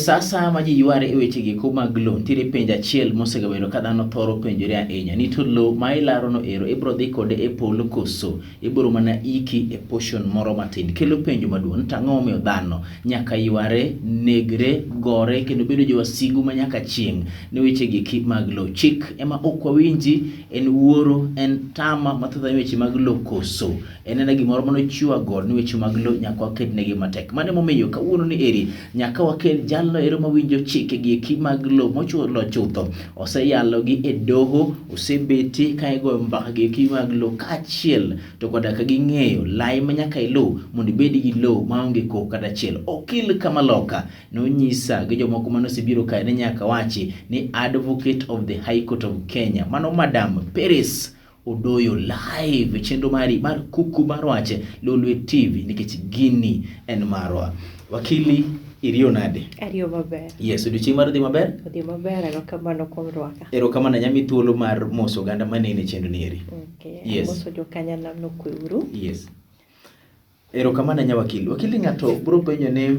Sasa ma ji yware e weche gi mag lo, nitiere penjo achiel mosebedo ka dhano thoro penjore ahinya ni to lo ma ilaro no ero ibro dhi kode e polo koso ibro mana iki e portion moro matin. Kelo penjo maduong' tang'o miyo dhano nyaka yware, negre, gore kendo bedo jo wasigu ma nyaka chieng' ne weche gi mag lo. Chik ema ok wawinji, en wuoro, en tama mathoth weche mag lo koso en gimoro manochiwa god ni weche mag lo nyaka waket negi matek. Mane momiyo kawuono ni eri nyaka wakel jalno ero mawinjo chike gi mag lo mochulo chutho, oseyalo gi e doho, osebeti ka igoyo mbaka gi mag lo kaachiel to koda ka ging'eyo lai ma nyaka ilu mondo ibed gi lo maonge koko kata achiel. Okil Kamaloka nonyisa gi jomoko manosebiro kae ni nyaka wachi ni Advocate of the High Court of Kenya, mano Madam Paris Odoyo, live chenro mari mar kuku mar wache Lolwe TV nikech gini en marwa. Wakili Irio nade? Ario maber. Yes, odiochieng' mar dhi maber? Dhi maber, erokamano kuom rwaka. Erokamano, nyami thuolo mar moso oganda manene chenro ni eri. Okay. Yes. Moso jokanyanam no kweuru. Yes. Erokamano nya wakili. Wakili ng'ato bro penjo ne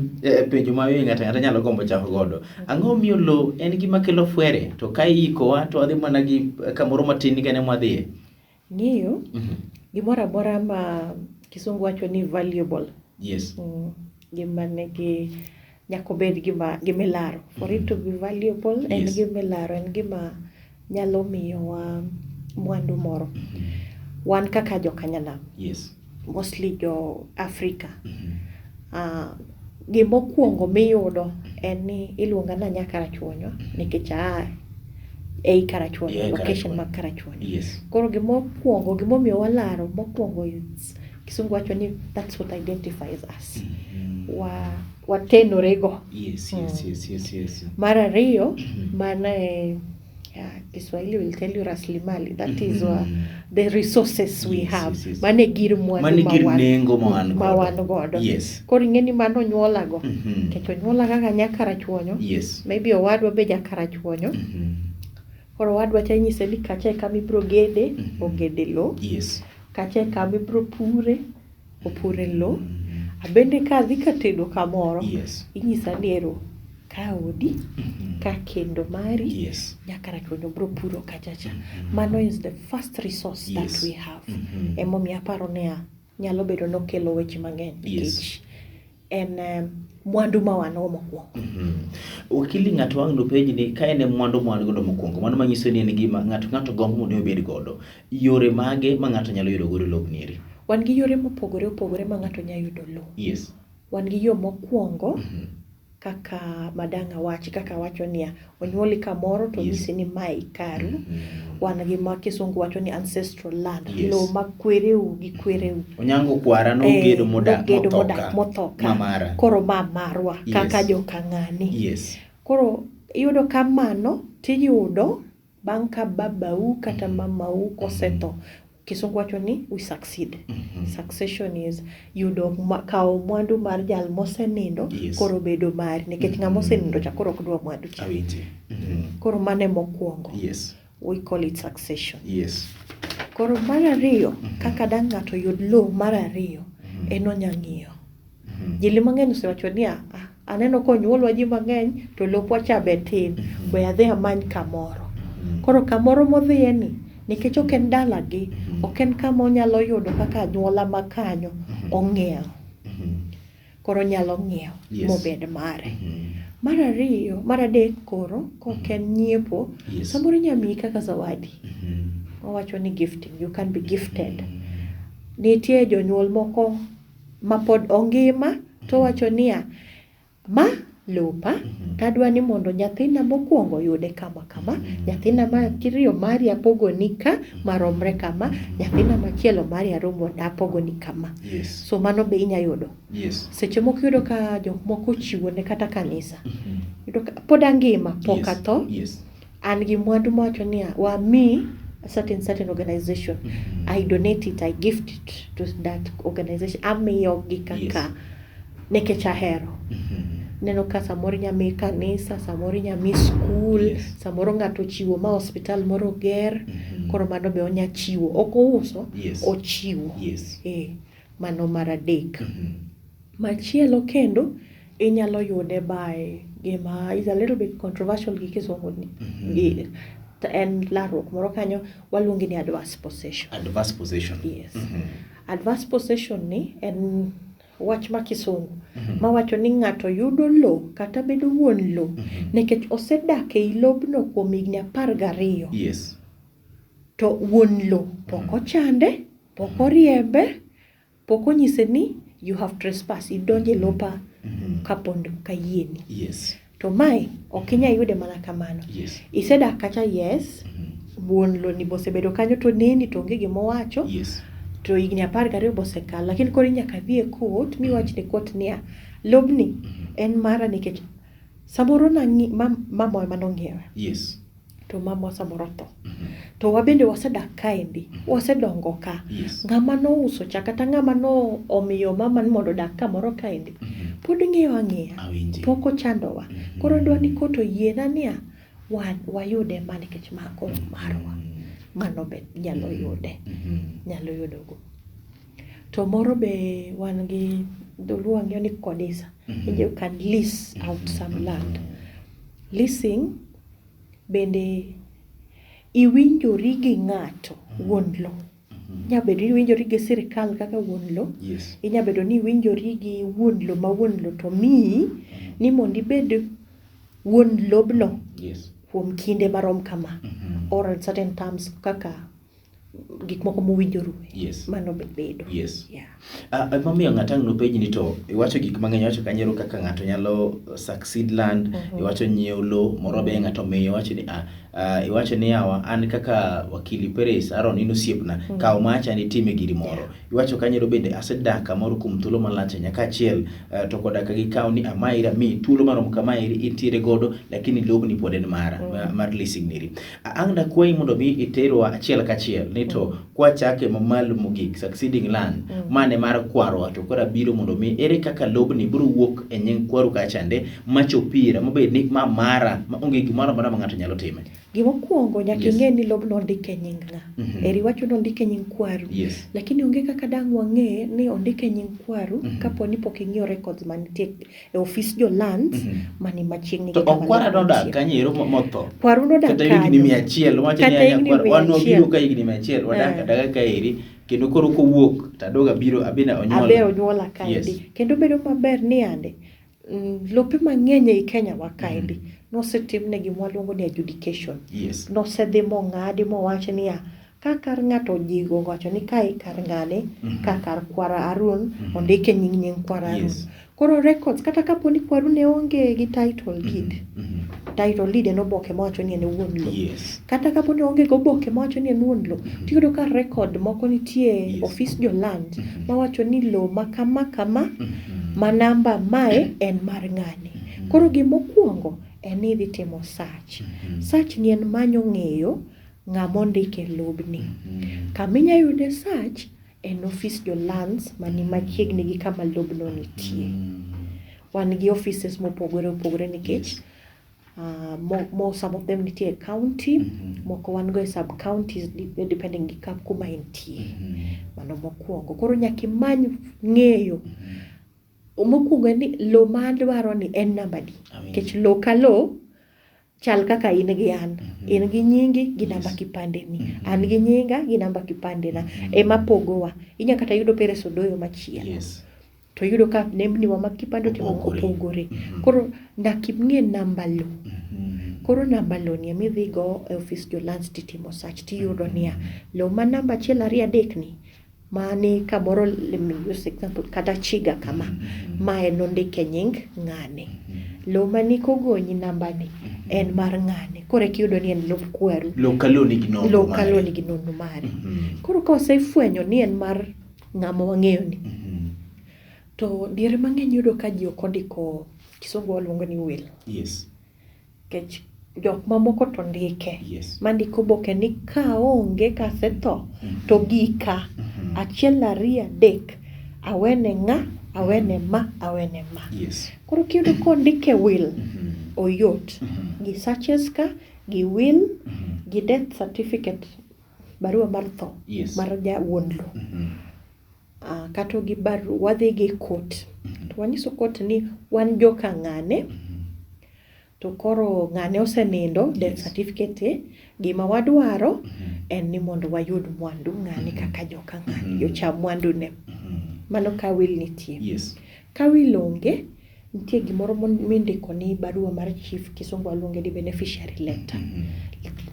penjo ma ng'ato nyalo gombo chako godo. Ang'o miyo lo en gima kelo fwere to ka iikowa to adhi mana gi kamoro matin kene mwadhiye? Ng'iyo, gimoro amora ma kisungu wacho ni valuable. Yes. Gima negi nyako bed gimilaro. For it to be valuable, en gimilaro, en gima nyalo miyo wa mwandu moro. Wan kaka jokanyanam. Yes. Mostly jo Africa. Gimokuongo miyudo en ni iluonga na Nyakarachuonyo nikech ei Karachuonyo, location mag Karachuonyo. Yes. Koro gimomiyo walaro mokuongo kisungu wacho ni that's what identifies us. Watenorego. Yes. Mar ariyo, mana Kiswahili will tell you rasilimali. That is the resources we have. Mane gir mwandu mawan godo. Yes. Koro ing'eni mano nyuola go. Kecho nyuola kaka Nyakarachuonyo. Yes. Maybe owadwa be Nyakarachuonyo. Koro owadwa cha nyise ni kacha kama ibro gede, ogede lo. Yes. Kacha kama ibro pure, opure lo. Abende ka dhi katedo kamoro. Yes. Inyisa ni ero ka odi, ka kendo mari. Yes. Nyakarachuonyo bro puro kachacha. Mano is the first resource that we have. Emomiyo aparo ne nyalo bedo nokelo weche mang'eny. Yes. En mwandu ma wan mokwongo. Wakili ng'ato wang' no penji ni ka en mwandu godo mokwongo, mano manyiso ni en gima ng'ato gombo mondo obed godo. Yore mage ma ng'ato nyalo yudo godo lob nieri? Wan gi yore mopogore opogore ma ng'ato nyalo yudo lo. Yes. Wan gi yo mokwongo kaka madanga wachi, kaka wacho ni onyuoli kamoro to nyisi ni mae karu. Wan gi ma kisungu wacho ni ancestral land. Yes. Lo ma kwereu gi kwereu. Onyango kwara no gedo modak motoka. Mamara. Koro marwa kaka jokang'ani. Yes. Koro yudo kamano tiyudo bang' ka babau kata mamau kosetho. Kisungu wacho ni we succeed. Succession is yudo kao mwandu mar jal mosenindo. Yes. Koro bedo mari nikech ng'ama osenindo cha koro ok dwa mwandu cha. Koro mane mokwongo. Yes. We call it succession. Yes. Koro mar ariyo kaka dang' ng'ato yud lo mar ariyo en onyang'iyo. Jili mang'eny osewacho ni aneno konyuolwa ji mang'eny to lopwa cha be tin. We adhi amany kamoro. Koro kamoro modhiye ni nikech ok en dalagi, ok en kama onyalo yudo kaka anyuola makanyo ong'iew. Koro nyalo ng'iew mobed mare. Mar adek koro kok en nyiepo, samoro nyamiyi kaka zawadi. Owacho ni gifting, you can be gifted. Nitie jonyuol moko mapod ongima to wacho ni ma lopa tadwa ni mondo nyathina mokwongo yude kama kama, nyathina machielo mari apogo ni ka maromre kama, nyathina machielo mari aromo apogo ni kama. Yes. So mano be inya yudo. Yes. Seche moko yudo ka jok moko chiwo ne kata kanisa. Yudo ka pod angima poka to. Yes. An gi mwandu mawacho ni wa mi a certain organization. I donate it, I gift it to that organization. Amiyo gi kaka nekech ahero. Neno ka samoro nyami kanisa, samoro nyami school, samoro ng'ato chiwo ma hospital moro ger, koro mano be onya chiwo. Oko uso, ochiwo. Mano mar adek. Machielo kendo inyalo yude by gima is a little bit controversial gi kisungu ni. En laruok moro kanyo waluongi ni adverse possession. Adverse possession. Yes. Adverse possession ni en wach ma kisungu mawacho ni ng'ato yudo lo kata bedo wuon lo nikech osedak e lobno kuom higni 12. Yes. To wuon lo pok ochande, pok oriembe, pok onyise ni you have trespass, idonje lopa kapond kayieni. Yes. To mai okinya yude mana kamano. Yes. Isedak kacha yes, wuon lo ni bosebedo kanyo to neni to onge gima owacho. Yes. To higni 12 bosekalo, lakini koro nyaka dhi e court miwach ne court niya lobni en mara nikech samoro mama ema nong'iewe. Yes. To mama samoro tho. To wabende wasedak kaendi, wasedongo ka. Yes. Ng'ama no uso cha kata ng'ama no omiyo mama ni mondo dak kamoro kaendi. Pod ng'iyo ang'iya. Pok ochandowa. Koro dwani koto yiena niya wayude ma nikech ma koro marwa. Mano be nyalo yude. Nyalo yudogo. To moro be wan gi dholuo ang'eyo ni kodisa. You can lease out some land. Leasing bende iwinjori gi ng'ato wuon lo. Nyabedo ni iwinjori gi sirkal kaka wuon lo. Yes. Inyabedo ni iwinjori gi wuon lo ma wuon lo to miyi ni mondo ibed wuon lobno. Yes. Kuom kinde marom kama. Or in certain terms kaka gik moko mowinjoru. Yes. Mano bedo. Yes. Yeah. Mamiyo ng'atang' no page ni to iwacho gik mang'eny, iwacho kanyiero kaka ng'ato nyalo succeed land, iwacho nyiewo lo, moro be ng'ato miyo, iwacho ni iwacho ni yawa an kaka wakili Peres Aaron in osiepna kaw macha ni time giri moro. Iwacho kanyiero bende asedak kamoro kuom thuolo malach nyaka achiel to koda ka gikaw ni amaira mi thuolo marom kama itiere godo lakini lobni pod en mara mar leasing niri. Ang' dakwayi mondo mi iterwa achiel kachiel ni to kwachake mamalo mogik succeeding land mane mar kwaro to kora biro mondo mi ere kaka lobni biro wuok e nying kwaru kachande machopira mabed ni ma mara ma onge gimoro amora ma ng'ato nyalo time. Gimokuongo nyaka ing'e ni lobno ondike nying ng'a. Eri wacho ni ondike nying kwaru. Yes. Lakini onge kaka dang' wang'e ni ondike nying kwaru kapo ni pok ing'iyo records manitie e ofis jo land mani machiegni to okwara nodak kanyiero motho. Kwaru nodak kata higni 100 wacho ni anya kwaru wano biro ka higni 100 wadak daga kaeri kendo koro kowuok tadoga biro abina onyuola. Abe onyuola kaendi. Yes. Kendo bedo maber ni ande lope mang'eny e Kenya wa kaendi nosetimne gima waluongo ni adjudication. Yes. Nosedhi mong'adi mowach niya ka kar ng'ato ojigo wacho ni kae kar ng'ane ka kar kwara Arun ondike nying kwara Arun. Yes. Koro records kata kapo ni kwaru ne onge gi title deed. Title deed en oboke mawacho ni en wuon lo. Yes. Kata kapo ni onge go oboke mawacho ni en wuon lo, tiyudo ka record moko nitie ofis jo land mawacho ni lo ma kama ma namba mae en mar ng'ani. Koro gimokuongo en ni idhi timo search. Search ni en manyo ng'eyo ng'ama ondike lobni. Kaminya yude search en ofis jo lands mani machiegni gi kama lobno nitie. Wan gi offices mopogore nikech some of them nitie county, moko wan go e sub counties depending gi kuma intie. Mano mokuongo. Koro nyaka imany ng'eyo mokuongo ni lo ma dwaro ni en namba di. Kech lo ka lo chal kaka in gi an. In gi nyingi gi namba kipande ni. An gi nyinga gi namba kipande na. Ema pogowa. Inya kata yudo Peres Odoyo machielo. Yes. To yudo ka nembni wa makipande timo opogore. Koro ndakimng'e namba lo. Koro namba lo ni midhi go e office jo lands titimo search tiyudo niya lo ma namba 1 2 3 ni mani kamoro use example kata chiga kama mae nondike nying ng'ane. Lo mani kogonyi namba ni en mar ng'ane. Koro kiyudo ni en lo kwaru. Lo kalo ni ginono. Lo kalo ni ginono mare. Koro ka osefwenyo ni en mar ng'ama wang'eyo ni. To diere mang'eny yudo ka ji ok ondiko kisungu waluongo ni will. Yes. Kech jok mamoko to ndike. Yes. Mandiko boke ni ka onge kasetho to gika 1 2 3 awene ng'a awene ma awene ma. Yes. Koro kiyudo kondike will oyot gi searches ka gi will gi death certificate barua mar tho. Yes. Mar ja wuon lo. Kato gi baru wadhi gi court. To wanyiso court ni wan joka ng'ane to koro ng'ane osenindo, death certificate, gima wadwaro en ni mondo wayud mwandu ng'ani kaka joka ng'ani, jocham mwandu ne. Mano ka will nitie. Yes. Ka will onge, nitie gimoro mindiko ni barua mar chief, kisungu waluonge ni beneficiary letter.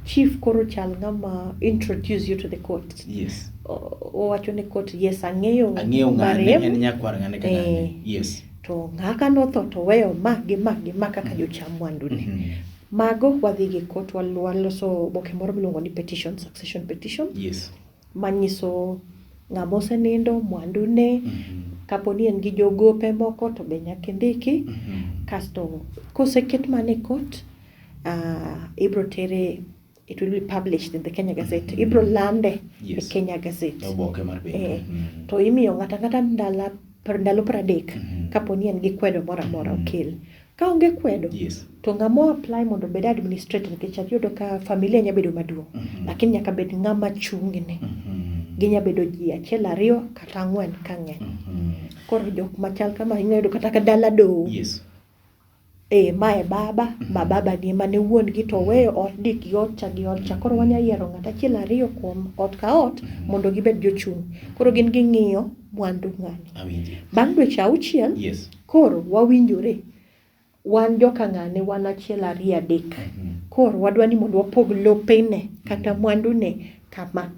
Chief koro chal ng'ama introduce you to the court. Yes. Owacho ne court, yes, ang'eyo ng'ane en nyakwar ng'ane ka ng'ane. Yes. To ng'aka notho to weyo ma gi ma kaka jocham mwandu ne. Mago wadhi gi court waloso oboke moro miluongo ni petition, succession petition. Yes. Manyiso ng'ama osenindo, mwandu ne, kaponi en gi jogope moko to be nyaka ndiki. Kasto koseket mane court, ibro tere, it will be published in the Kenya Gazette. Ibro lande e Kenya Gazette. Oboke mar piny. To imiyo ng'ata ndalo 30 kaponi en gi kwedo moro amora okel. Ka onge kwedo, to ng'amo apply mondo bed administrator, nikech ayudo ka familia nya bedo maduong', lakini nyaka bed ng'ama chung'ne. Ginya bedo ji 1, 2 kata 4 ka ng'eny. Koro jok machal kama ing'eyo kata ka dala do. Mae baba, ma baba ni mane wuon gi to weyo ot dik gi ot cha gi ot cha. Koro wanya yiero ng'ata 1, 2 kuom ot ka ot mondo gibed jochung'. Koro gin ging'iyo mwandu ng'ani. Bang' dweche 6, koro wawinjore. Wan joka ng'ane, wan 1, 2, 3. Koro wadwa ni mondo wapog lopene kata mwandu ne kama.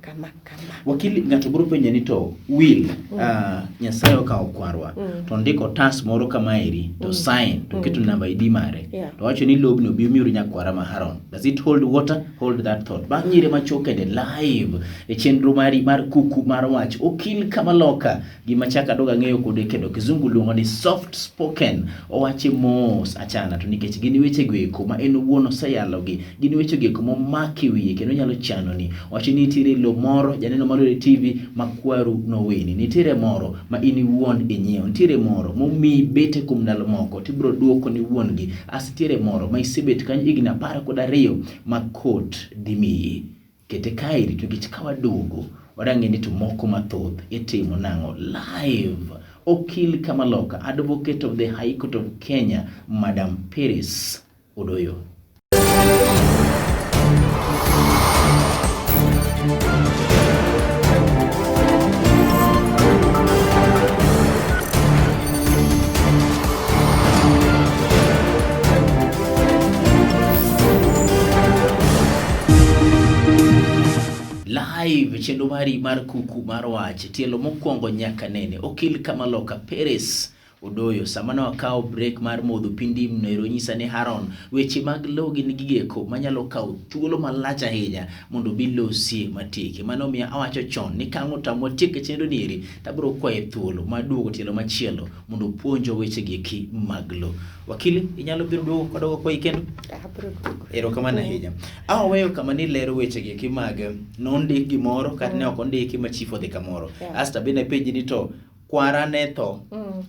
Wakili, ng'ato biro penjo ni to will Nyasaye okawo kwarwa to ndiko tas moro kama eri to sign to keto namba ID mare to wacho ni lobno bi miru nyakwara ma Haron. Does it hold water? Hold that thought. Bang' nyire machoke de live e chenro mari mar kuku mar wach okil kama loka gima chaka doga ng'eyo kode kendo kizungu luongo ni soft spoken. Owache mos achana to nikech gini weche gweko ma en wuono sayalogi, gini weche gweko momaki wiye kendo nyalo chano ni wacho ni nitiere lo moro janeno moro e TV makwaru noweni, nitiere moro ma ini wuon inyiewo, nitiere moro momi bete kuom ndalo moko tibro duoko ni wuon gi, asitiere moro ma isebet kanyo higni 12 ma court dimiyi. Kete kairi to gich kawaduogo wadange ni to moko mathoth itimo nang'o live. Okil kama loka, advocate of the High Court of Kenya, Madam Peris Odoyo. Live chendo mari mar kuku mar wach tielo mokwongo nyaka nene okil kama loka Peris Odoyo samana wakao break mar modho pindi mnero nyisa ni Haron weche mag logi ni gigeko manyalo kao thuolo malach ahinya mondo bilosie matike. Mano miya awacho chon ni kang'o tamwa tieke chendo niri tabro kwaye thuolo maduogo tielo machielo mondo puonjo weche giki mag lo. Wakili inyalo biro duogo kodogo kwa ikendo? Ero kama na ahinya. Weyo kama ni lero weche giki mag nondik gimoro kata ne ok ondiki ma chief odhi kamoro. Asta bine page ni to kwara ne tho.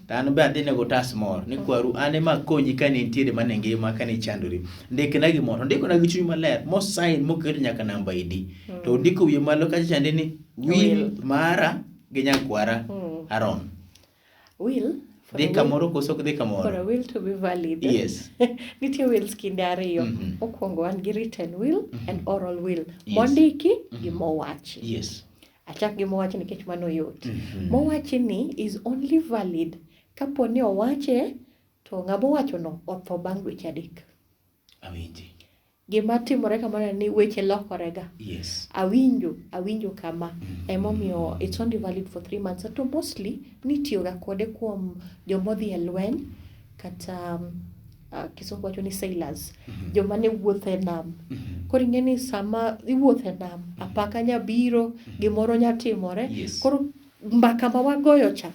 Tano be adhi nego tas moro ni kwaru ane ma konyi kane ntiere mane ngima kane chandori. Ndikna gimoro, ndiko na gichuny maler, mo sign mo keto nyaka namba ID. To ndiko wiye malo kacha chande ni will mara gi nyakwara Haron. Will Dika moro koso dika moro. For a will to be valid. Yes. Nitie wills kinde ariyo. Okwongo wan gi written will and oral will. Mondiki gi mowachi. Yes. Achak gi mowachi nikech mano yot. Mowachi ni is only valid kapo ni owache to ng'amo wacho no otho bang' dweche 3. Awinji. Gima timore kamano ni weche lokorega. Yes. Awinjo kama. Emomiyo it's only valid for 3 months. To mostly nitiyoga kode kuom jomodhi e lweny kata kisungu wacho ni sailors. Joma ne wuotho e nam. Koro ing'eni sama iwuotho e nam, apaka nya biro, gimoro nya timore. Koro mbaka ma wagoyo cha.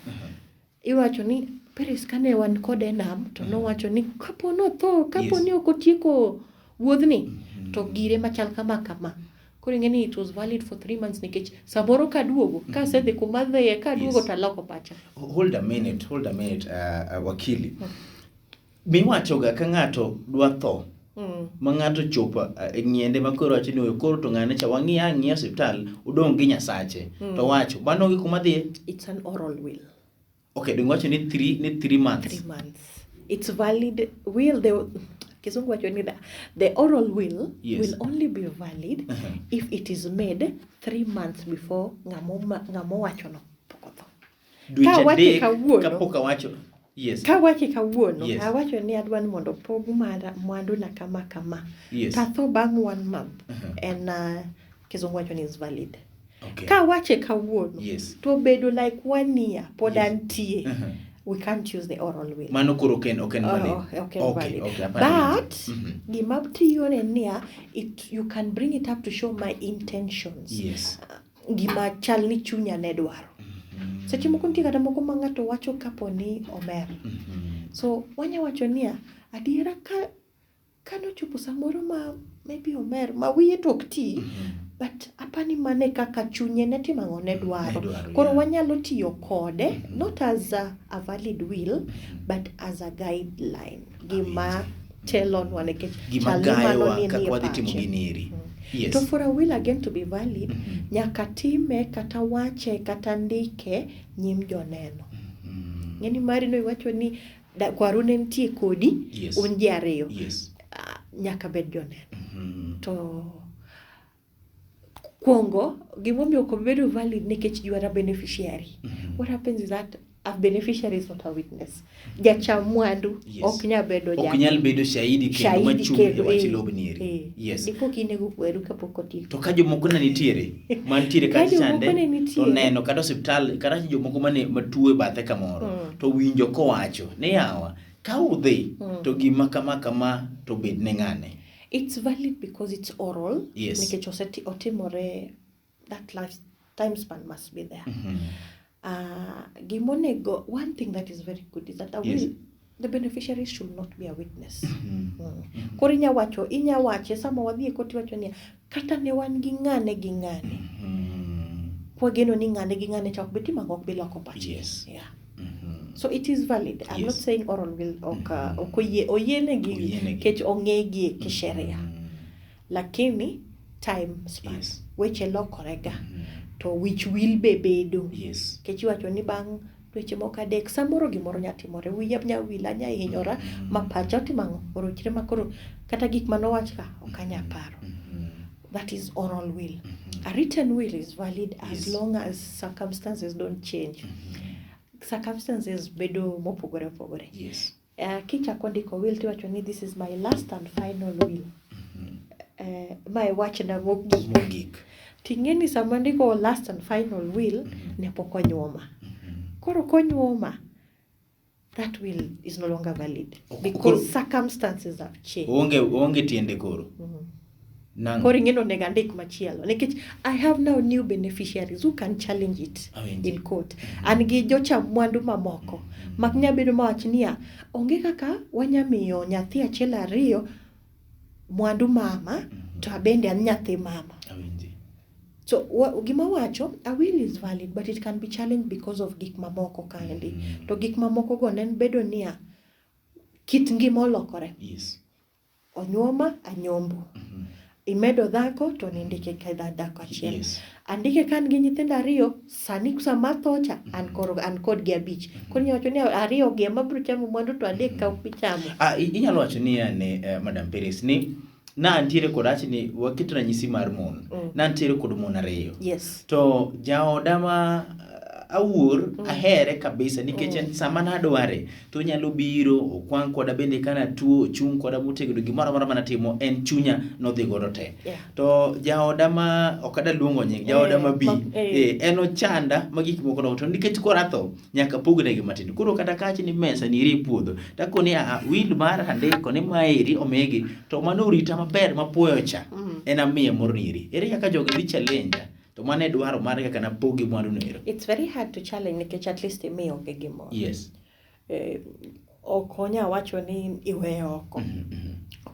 Iwacho ni Peris kane wan kode nam to nowacho ni kapo notho, kapo ni ok otieko wuodhni to gire machal kama. Koro ing'eni it was valid for 3 months nikech samoro kaduogo kasedhi kuma dhiye kaduogo taloko pacha. Hold a minute wakili. Miwachoga ka ng'ato dwa tho ma ng'ato chopo ng'iende makoro wacho ni koro to ng'ane cha wang'iya hospital udong' gi Nyasache to wacho bano gi kuma dhiye. It's an oral will. Okay, dong wacho ni 3 months. 3 months. It's valid will. kisungu wacho ni the oral will Yes. will only be valid if it is made 3 months before ng'amo wacho no pok otho. Dweche wache adek kawuono- kapok awacho. Yes. Ka wache kawuono, Yes. awacho ni adwani mondo pog mwandu na kama. Yes. Tatho bang' 1 month, en kisungu wacho ni is valid. Okay. Ka wache kawuono, Yes. to bedo like 1 year pod Yes. antie, we can't use the oral will. Mano koro oken valid. Okay, Okay, valid. okay, apani. But gima tiyo ne niya, you can bring it up to show my intentions. Yes. Gima chal ni chunya ne dwaro. Seche moko nitie kata moko ma ng'ato wacho kapo ni omer. So wanya wacho niya, adiera ka nochopo samoro ma maybe omer ma wiye tok ti, but apani mane kaka chunye ne timo ang'o ne dwaro. Koro yeah. wanyalo tiyo kode not as a valid will but as a guideline. Gima telonwa nikech Gima gayowa kaka wadhi timo gini eri. Yes. To for a will again to be valid, nyaka time kata wache kata ndike nyim joneno. Ng'eni mari no iwacho ni kwaru ne nitie kodi, Yes. un ji ariyo. Yes. Nyaka bed joneno. To kuongo, gimomiyo ok bedo valid nikech you are a beneficiary. What happens is that a beneficiary is not a witness. Jacham mwandu Yes. ok nyal bedo Ok nyal bedo shahidi kendo machung' e wach lobni eri. Yes. Dipo kinego kweru kapok otieko. To ka jomoko ne nitiere, mantiere Ka kata jomoko chande, ne nitie. to neno kata osiptal, kata jomoko matuo e bathe kamoro, to winjo kowacho ni yawa, ka udhi, to gima kama to bed ne ng'ane. It's valid because it's oral. Yes. Nikech otimore, that time span must be there. Gimonego, one thing that is very good is that Yes. the beneficiary should not be a witness. Koro inya wache sama wadhi e koti wacho niya, kata ne wan gi ng'ane gi ng'ane. Kwageno ni ng'ane gi ng'ane cha ok beti mang'ok biloko pachi. Yes. Yeah. So it is valid. I'm not Yes. saying oral will oyienegi kech ong'egi kisheria. Lakini time span. Yes. Weche lokorega. To which will be bedo. Yes. Kech iwacho ni bang' dweche moko adek samoro gimoro nyatimore, wiya nyawila nyahinyora ma pacha otimang'o orochre makoro kata gik manowach ka ok anya paro. That is oral will. A written will is valid as Yes. long as circumstances don't change. Circumstances bedo mopogore opogore. Yes. Kichako ndiko will tiwacho ni this is my last and final will. My wachna mogik. Ting'eni sama ndiko last and final will ne pok onyuoma. Koro konyuoma, that will is no longer valid because circumstances have changed. Onge tiende koro. Nang. Koro ing'eno nega ndik machielo nikech I have now new beneficiaries who can challenge it in court. An gi jocham mwandu mamoko mak nya bedo mawach niya, onge kaka wanyamiyo nyathi achiel ariyo mwandu mama to abende an nyathi mama. So gima wacho, a will is valid but it can be challenged because of gik mamoko kaendi. To gik mamoko go nen bedo niya, kit ngima olokore. Yes. Onyuoma anyombo. Imedo dhako to nindike ka dhako achiel. Yes. Andike kan gi nyithindo ariyo, sani sama thocha an kod gi abich. Koro nyawacho ni ariyo gi ema biro chamo mwandu to adek ka ok bichamo. Inyalo wacho ni ne Madam Peres ni antiere kod ach ni waketo ranyisi mar mon. Antiere kod mon ariyo. Yes. To jaoda ma awuor ahere kabisa nikech sama nadware to nyalo biro okwang koda bende kana tuo chung koda motegno gimoro amora manatimo en chunya nodhi godo te. Yeah. To jaoda ma okada luongo nying jaoda ma bi en ochanda magik moko no to nikech koratho nyaka pogne gi matin. Koro kata kachi ni mesa ni ri puodho takoni will mar andiko ni maeri omegi to mano rita maber mapuoyo cha en amiye moriri. Ere kaka jogi dhi challenge to mane dwaro mar kaka na pogi mwandu nero. It's very hard to challenge nikech at least imiyo onge gimoro. Yes. Okonya wacho ni iweyo oko.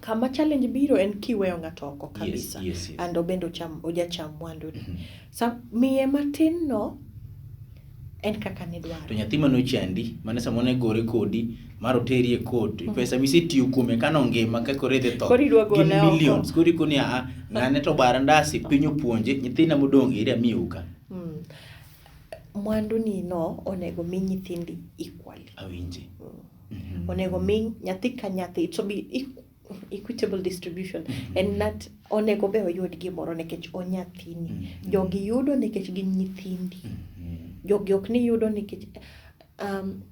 Kama challenge biro en kiweyo ng'ato oko kabisa. Yes. And obendo ojacham mwandu. Sa miye matin no en kaka ne dwaro. To nyathi mano chandi mane samone gore kodi maro teri e court pesa misetiyo kuome kana ngima ka korethe tho millions kodi koni ngane to barandasi pinyo puonje nyithina modong ire miuka. Mwandu ni no onego mi nyithindi equally. Awinji. Onego mi nyathi ka nyathi to be equitable distribution en that onego be oyud gimoro nikech onyathini. Jogi yudo nikech gin nyithindi. Jogi ok ni yudo nikech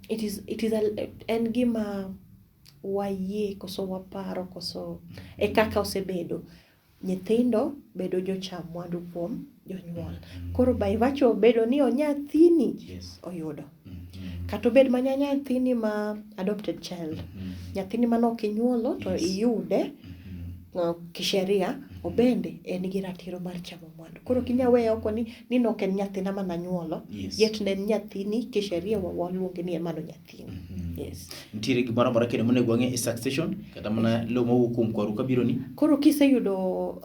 it is en gima wayie koso waparo koso e kaka osebedo. Nyithindo bedo jocham mwandu kuom jonyuol. Koro by virtue bedo ni onyathini oyudo. Kata obed ma nyathini ma adopted child. Nyathini mano kinyuolo to iyude kisheria obende en gi ratiro mar chamo mwandu. Koro kinyaweyo oko ni nok en nyathina mana nyuolo, yet ne nyathini kisheria waluonge ni mano nyathini. Yes. Nitiere gimoro amora kendo monego wang'e e succession kata mana lo mowuok kuom kwaru kabiro ni. Koro kiseyudo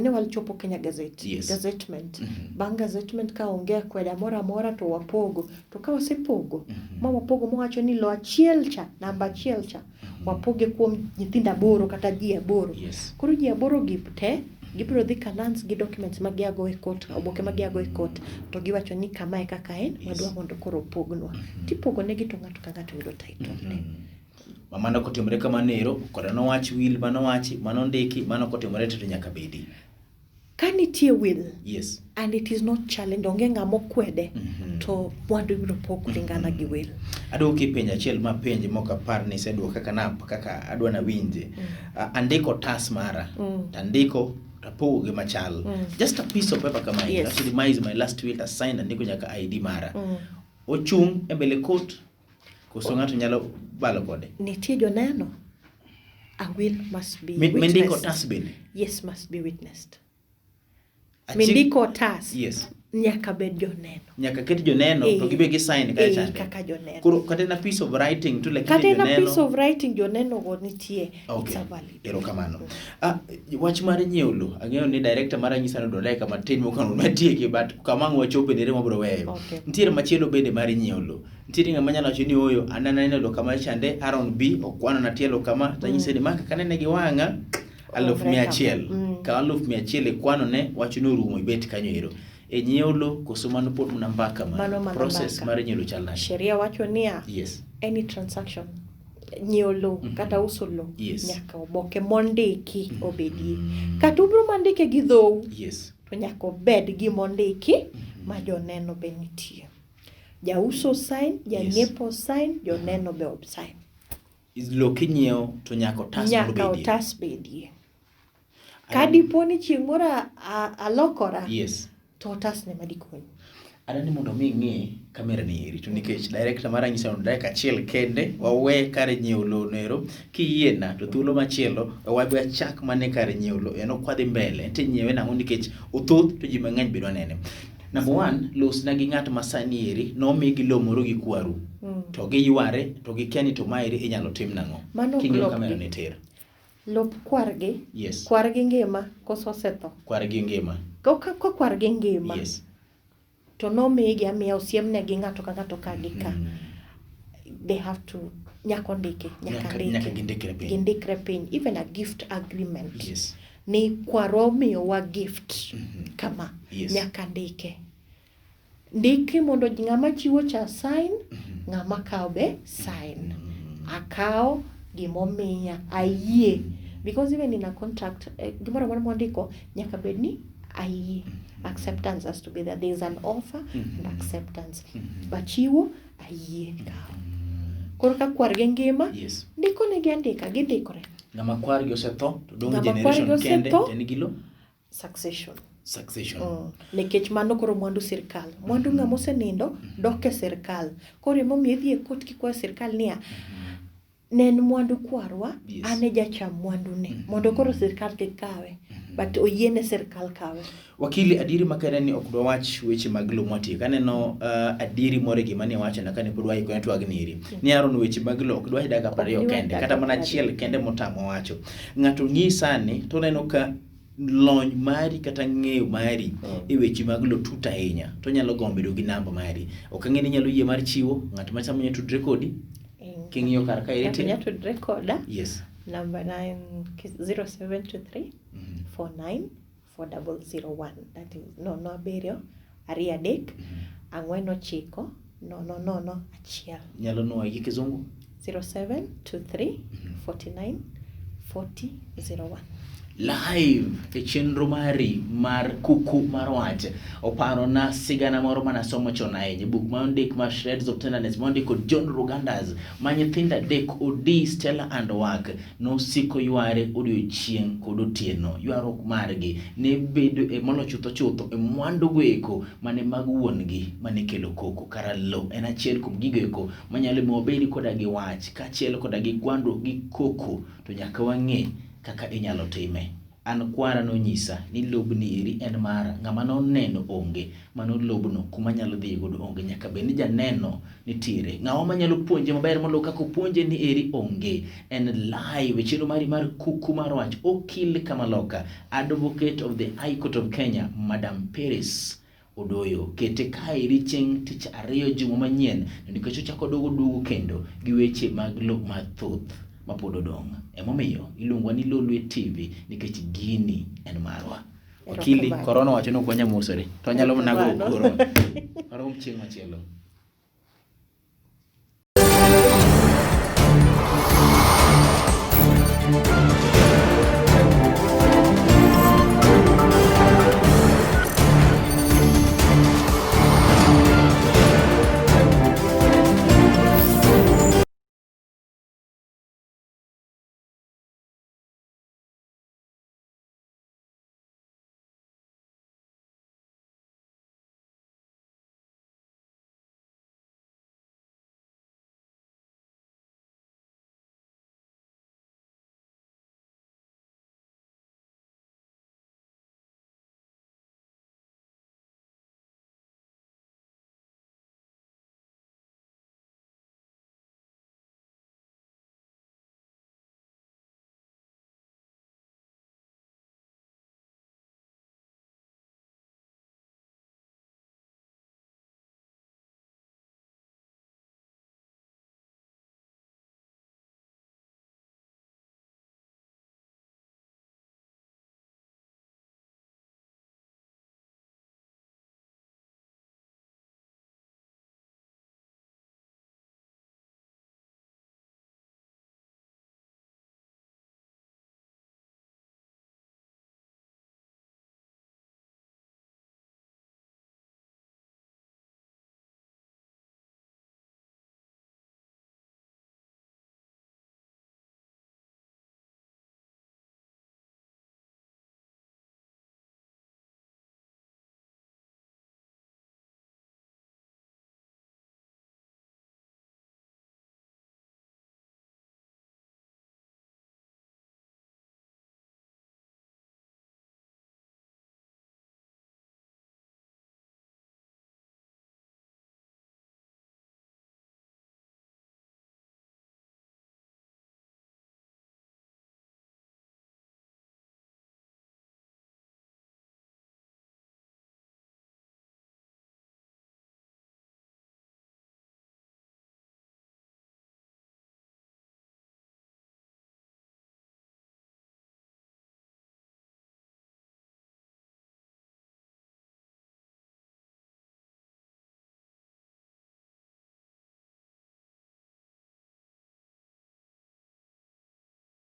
ne walchopo Kenya Gazette, gazettement. Bang' gazettement ka onge kweda mora mora to wapogo. To ka wasepogo, ma wapogo mowacho ni lo achiel cha, namba achiel cha, wapoge kuom nyithinda 8 kata ji 8. Koro ji 8 gipte gibiro dhi kanans gi documents ma giago e court, oboke ma giago e court, to giwacho ni kama e kaka en wadwa mondo koro pognwa. Tipogo negi to ng'ato ka ng'ato yudo title ne. Mano kotimore kamano ero, koda nowach will manowachi, manondiki, mano kotimore to nyaka bedi. Ka nitie will, yes, and it is not challenge, onge ng'amo kwede, to mwandu ibiro pog kulingana gi will. Aduoki penjo achiel ma penje mok apar ni seduoka kaka adwa na winje. Andiko tas mara, tandiko tapogo gi machal. Just a piece of paper kama hii. Actually, mine is my last will I signed andiko nyaka ID mara. Ochung e mbele court, koso ng'ato nyalo balo kode. Nitie joneno. A will must be witnessed. Mendiko tas bende? Yes, must be witnessed. Mendiko tas. Yes. Nyaka bed joneno. Nyaka ket joneno to gibe gi sign ka chande. Kaka joneno. Koro kata na piece of writing to like joneno. Kata na piece of writing joneno go nitie. Okay. Ero kamano. Wach mar nyiewo lo. Ang'eyo ni director mar anyisa no dolai kama tin mo kanu matieki but kamang wachope dere mabro weyo. Okay. Ntiere machielo bende mar nyiewo lo. Ntiere ng'ama nyalo wacho ni oyo anana lo kama chande Aaron B okwana na tielo kama tanyise ni maka kanene gi wang'a 100,000. Ka 100,000 kwano ne wacho no rumo ibet kanyo ero. E nyiewo lo koso mano pod mna mbaka ma process mar nyiewo chal nade. Sheria wacho niya. Yes. Any transaction nyiewo lo kata uso lo nyaka oboke mondiki obedie. Kata ubro mandike gi dhou. Yes. To nyaka obed gi mondiki ma joneno be nitie. Ja uso sign, ja nyiepo sign, joneno be ob sign. Lo kinyiewo to nyaka otas bedie. Nyaka otas bedie. Kadi poni chieng' mora alokora. Yes. To otas ne madikoni. Adani mondo mi ng'e kamera ni eri to nikech director mar anyisa no dakika achiel kende wawe kare nyiewo lo nero kiyiena to thuolo machielo wabe achak mane kare nyiewo lo eno kwadhi mbele te nyiewe nang'o nikech othoth to ji mang'eny bedo nene. Number 1, los na gi ng'at masani eri nomigi lo moro gi kwaru. To gi yware to gi kiani to mairi inyalo tim nang'o. King'eyo kamera ni ter. Lop kwargi. Yes. Kwargi ngima koso setho. Kwargi ngima. Ko kwargi ngima. Yes. To nomigi amiya osiemne gi ng'ato ka ng'ato ka gi ka. They have to nyaka ndike. Nyaka gindikre piny. Even a gift agreement. Yes. Ni kwaro miyowa gift kama. Yes. Nyaka ndike. Ndike mondo ng'ama chiwo cha sign, ng'ama kawo be sign. Akawo gimomiya ayie. Because even in a contract, gimoro amora mondiko nyaka bed ni ayie. Acceptance has to be there. There is an offer and acceptance. Bachiwo ayie kawo. Koro ka kwargi ngima, ndiko negi andika, gindikore. Ng'ama kwargi osetho to dong' generation kende en gilo succession. Nikech mano koro mwandu sirkal. Mwandu ng'ama osenindo dok e sirkal. Koro emomiyo idhi e kot kikwayo sirkal niya ne en mwandu kwarwa, ane jacham mwandu ne. Mondo koro sirkal kik kawe. But oyiene sirkal kawe. Wakili adiri makere ni ok dwa wach weche mag lo mwatiyo. Kaneno adiri more gima ne wacho na kane pod waiko ne twag niri. Ni Aaron weche mag lo ok dwa hidaga pariyo kende. Kata mana achiel kende motamo wacho. Ng'ato ng'i sani to neno ka lony mari kata ng'eyo mari e weche mag lo tut ahinya. To nyalo gombedo gi namba mari. Ok ang'e ni nyalo yie mar chiwo ng'at ma chamo nyeto rekodi. King'iyo kar ka irite. Nyeto rekoda. Yes. Number 0723 494001. That is abiriyo 23 490 1. Nyalo nuo gi kizungu 0723 49 4001. Live e chenro mari mar kuku mar wach oparo na sigana moro mana somo chon ahinya buk ma ondik mar Shreds of Tenderness ma ondik kod John Rugandas ma nyithindo adek Odi, Stella and Wak nosiko yware odiochieng' kod otieno. Ywaruok margi ne bedo e molo chutho e mwandu goeko mane mag wuongi mane kelo koko. Kara lo en achiel kuom gigo eko manyalo miyo wabedi koda gi wach kaachiel koda gi gwando gi koko, to nyaka wang'e kaka inyalo time. An kwara nonyisa ni lobni eri en mara, ng'ama noneno onge, mano lobno kuma nyalo dhi godo onge, nyaka bed ni janeno nitiere. Ng'awa manyalo puonje maber molo kaka puonje ni eri onge. En live chenro mari mar kuku mar wach. Okil Kamaloka, Advocate of the High Court of Kenya, Madam Peris Odoyo, kete kaeri chieng' tich ariyo juma manyien, nikech ochako duogo kendo gi weche mag lo mathoth mapod odong'. Emomiyo iluongwa ni Lolwe TV nikech gini en marwa. Okili korona wacho ni ok wanyamosore to nyalo nago korona. Oro chieng' machielo.